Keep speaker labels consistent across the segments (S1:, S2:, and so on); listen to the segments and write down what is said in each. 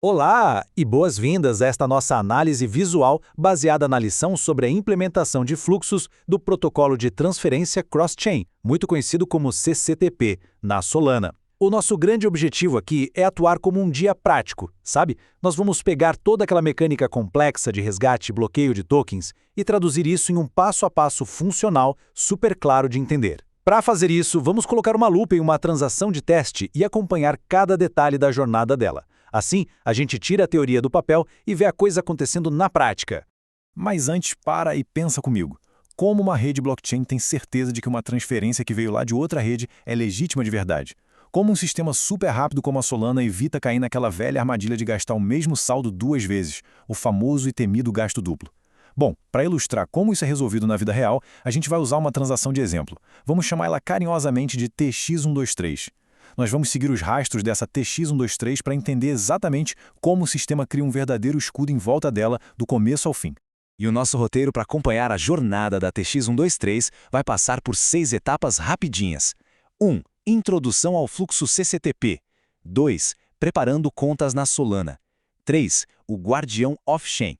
S1: Olá e boas-vindas a esta nossa análise visual baseada na lição sobre a implementação de fluxos do protocolo de transferência cross-chain, muito conhecido como CCTP, na Solana. O nosso grande objetivo aqui é atuar como um guia prático, sabe? Nós vamos pegar toda aquela mecânica complexa de resgate e bloqueio de tokens e traduzir isso em um passo a passo funcional, super claro de entender. Para fazer isso, vamos colocar uma lupa em uma transação de teste e acompanhar cada detalhe da jornada dela. Assim, a gente tira a teoria do papel e vê a coisa acontecendo na prática.
S2: Mas antes, para e pensa comigo. Como uma rede blockchain tem certeza de que uma transferência que veio lá de outra rede é legítima de verdade? Como um sistema super rápido como a Solana evita cair naquela velha armadilha de gastar o mesmo saldo duas vezes, o famoso e temido gasto duplo? Bom, para ilustrar como isso é resolvido na vida real, a gente vai usar uma transação de exemplo. Vamos chamar ela carinhosamente de TX123. Nós vamos seguir os rastros dessa TX123 para entender exatamente como o sistema cria um verdadeiro escudo em volta dela, do começo ao fim.
S3: E o nosso roteiro para acompanhar a jornada da TX123 vai passar por 6 etapas rapidinhas. 1. Introdução ao fluxo CCTP. 2. Preparando contas na Solana. 3. O guardião off-chain.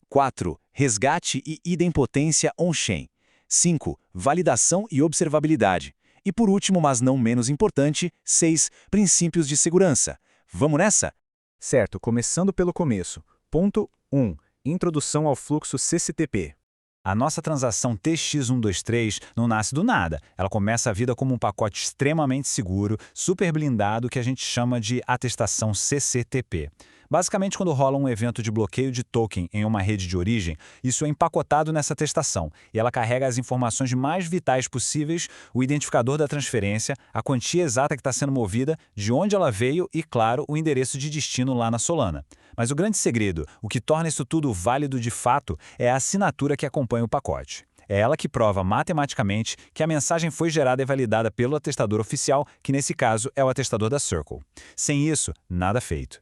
S3: 4. Resgate e idempotência on-chain. 5. Validação e observabilidade. E por último, mas não menos importante, 6. Princípios de segurança. Vamos nessa?
S4: Certo, começando pelo começo. Ponto 1. Introdução ao fluxo CCTP. A nossa transação TX123 não nasce do nada. Ela começa a vida como um pacote extremamente seguro, super blindado, que a gente chama de atestação CCTP. Basicamente, quando rola um evento de bloqueio de token em uma rede de origem, isso é empacotado nessa atestação, e ela carrega as informações mais vitais possíveis, o identificador da transferência, a quantia exata que está sendo movida, de onde ela veio e, claro, o endereço de destino lá na Solana. Mas o grande segredo, o que torna isso tudo válido de fato, é a assinatura que acompanha o pacote. É ela que prova matematicamente que a mensagem foi gerada e validada pelo atestador oficial, que nesse caso é o atestador da Circle. Sem isso, nada feito.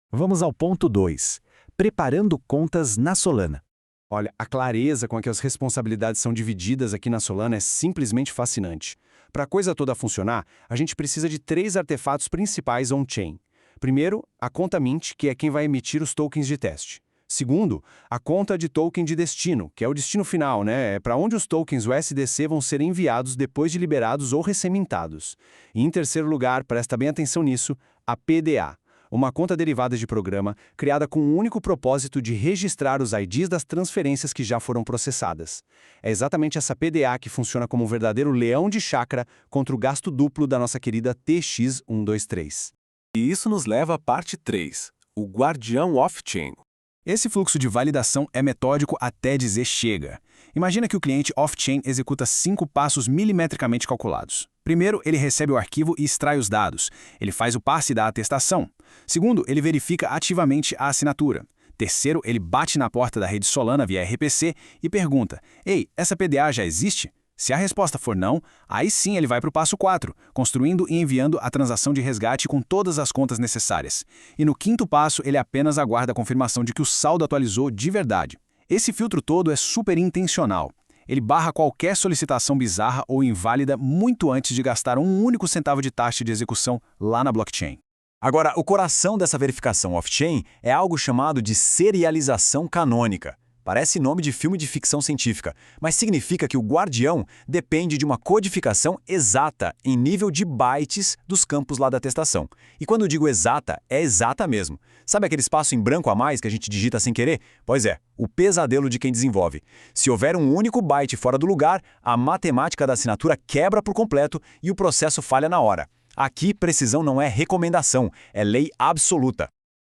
S5: Vamos ao ponto 2. Preparando contas na Solana.
S6: Olha, a clareza com que as responsabilidades são divididas aqui na Solana é simplesmente fascinante. Para a coisa toda funcionar, a gente precisa de 3 artefatos principais on-chain. Primeiro, a conta Mint, que é quem vai emitir os tokens de teste. Segundo, a conta de token de destino, que é o destino final, né? É para onde os tokens USDC vão ser enviados depois de liberados ou recém-mintados. E em terceiro lugar, presta bem atenção nisso, a PDA. Uma conta derivada de programa, criada com o único propósito de registrar os IDs das transferências que já foram processadas. É exatamente essa PDA que funciona como um verdadeiro leão de chácara contra o gasto duplo da nossa querida TX123.
S7: E isso nos leva à parte 3, o guardião off-chain.
S2: Esse fluxo de validação é metódico até dizer chega. Imagina que o cliente off-chain executa 5 passos milimetricamente calculados. Primeiro, ele recebe o arquivo e extrai os dados. Ele faz o passe da atestação. Segundo, ele verifica ativamente a assinatura. Terceiro, ele bate na porta da rede Solana via RPC e pergunta: "Ei, essa PDA já existe?" Se a resposta for não, aí sim ele vai para o passo 4, construindo e enviando a transação de resgate com todas as contas necessárias. E no quinto passo, ele apenas aguarda a confirmação de que o saldo atualizou de verdade. Esse filtro todo é super intencional. Ele barra qualquer solicitação bizarra ou inválida muito antes de gastar um único centavo de taxa de execução lá na blockchain.
S3: Agora, o coração dessa verificação off-chain é algo chamado de serialização canônica. Parece nome de filme de ficção científica, mas significa que o guardião depende de uma codificação exata em nível de bytes dos campos lá da atestação. E quando eu digo exata, é exata mesmo. Sabe aquele espaço em branco a mais que a gente digita sem querer? Pois é, o pesadelo de quem desenvolve. Se houver um único byte fora do lugar, a matemática da assinatura quebra por completo e o processo falha na hora. Aqui, precisão não é recomendação, é lei absoluta.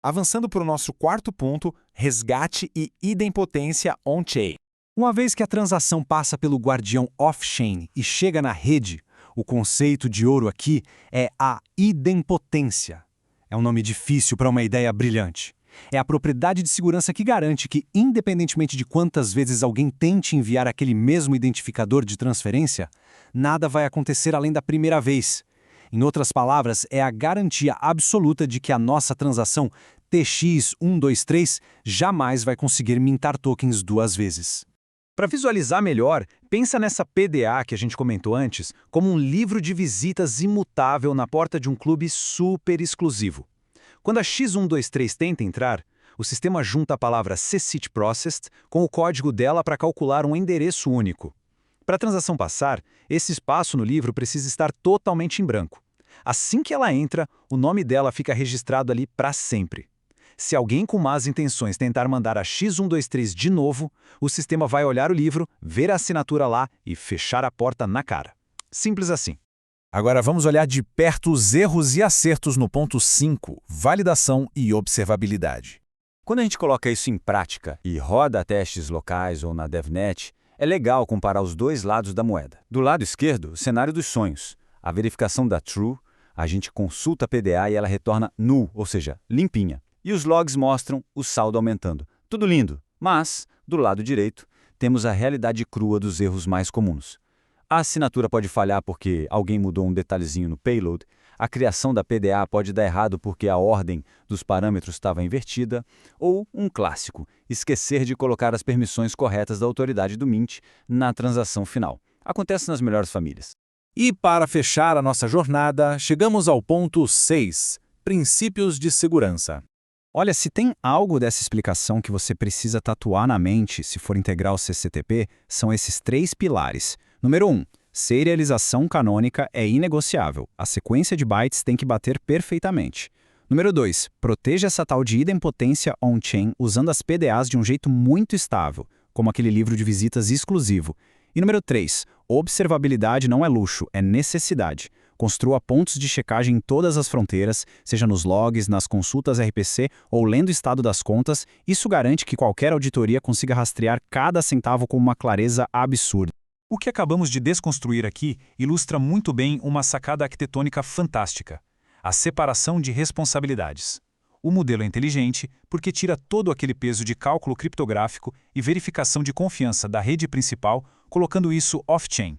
S4: Avançando para o nosso quarto ponto, resgate e idempotência on-chain. Uma vez que a transação passa pelo guardião off-chain e chega na rede, o conceito de ouro aqui é a idempotência. É um nome difícil para uma ideia brilhante. É a propriedade de segurança que garante que, independentemente de quantas vezes alguém tente enviar aquele mesmo identificador de transferência, nada vai acontecer além da primeira vez. Em outras palavras, é a garantia absoluta de que a nossa transação TX123 jamais vai conseguir mintar tokens duas vezes. Para visualizar melhor, pensa nessa PDA que a gente comentou antes como um livro de visitas imutável na porta de um clube super exclusivo.
S1: Quando a X123 tenta entrar, o sistema junta a palavra CSIT Processed com o código dela para calcular um endereço único. Para a transação passar, esse espaço no livro precisa estar totalmente em branco. Assim que ela entra, o nome dela fica registrado ali para sempre. Se alguém com más intenções tentar mandar a X123 de novo, o sistema vai olhar o livro, ver a assinatura lá e fechar a porta na cara. Simples assim.
S4: Agora vamos olhar de perto os erros e acertos no ponto 5, validação e observabilidade.
S3: Quando a gente coloca isso em prática e roda testes locais ou na DevNet, é legal comparar os dois lados da moeda. Do lado esquerdo, o cenário dos sonhos. A verificação da true, a gente consulta a PDA e ela retorna null, ou seja, limpinha. E os logs mostram o saldo aumentando. Tudo lindo, mas, do lado direito, temos a realidade crua dos erros mais comuns. A assinatura pode falhar porque alguém mudou um detalhezinho no payload, a criação da PDA pode dar errado porque a ordem dos parâmetros estava invertida, ou, um clássico, esquecer de colocar as permissões corretas da autoridade do Mint na transação final. Acontece nas melhores famílias.
S4: E para fechar a nossa jornada, chegamos ao ponto 6, princípios de segurança.
S6: Olha, se tem algo dessa explicação que você precisa tatuar na mente se for integrar o CCTP, são esses 3 pilares. Número 1. Serialização canônica é inegociável. A sequência de bytes tem que bater perfeitamente. Número 2. Proteja essa tal de idempotência on-chain usando as PDAs de um jeito muito estável, como aquele livro de visitas exclusivo. E número 3. Observabilidade não é luxo, é necessidade. Construa pontos de checagem em todas as fronteiras, seja nos logs, nas consultas RPC ou lendo o estado das contas. Isso garante que qualquer auditoria consiga rastrear cada centavo com uma clareza absurda.
S1: O que acabamos de desconstruir aqui ilustra muito bem uma sacada arquitetônica fantástica: a separação de responsabilidades. O modelo é inteligente porque tira todo aquele peso de cálculo criptográfico e verificação de confiança da rede principal, colocando isso off-chain.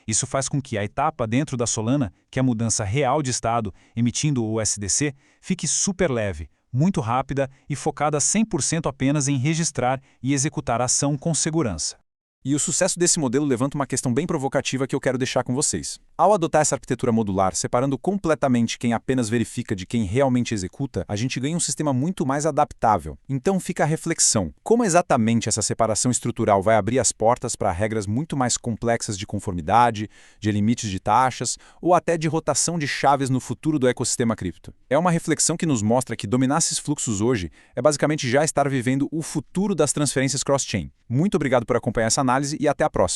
S1: Isso faz com que a etapa dentro da Solana, que é a mudança real de estado, emitindo o USDC, fique super leve, muito rápida e focada 100% apenas em registrar e executar a ação com segurança.
S7: E o sucesso desse modelo levanta uma questão bem provocativa que eu quero deixar com vocês. Ao adotar essa arquitetura modular, separando completamente quem apenas verifica de quem realmente executa, a gente ganha um sistema muito mais adaptável. Então fica a reflexão: como exatamente essa separação estrutural vai abrir as portas para regras muito mais complexas de conformidade, de limites de taxas ou até de rotação de chaves no futuro do ecossistema cripto? É uma reflexão que nos mostra que dominar esses fluxos hoje é basicamente já estar vivendo o futuro das transferências cross-chain. Muito obrigado por acompanhar essa análise e até a próxima.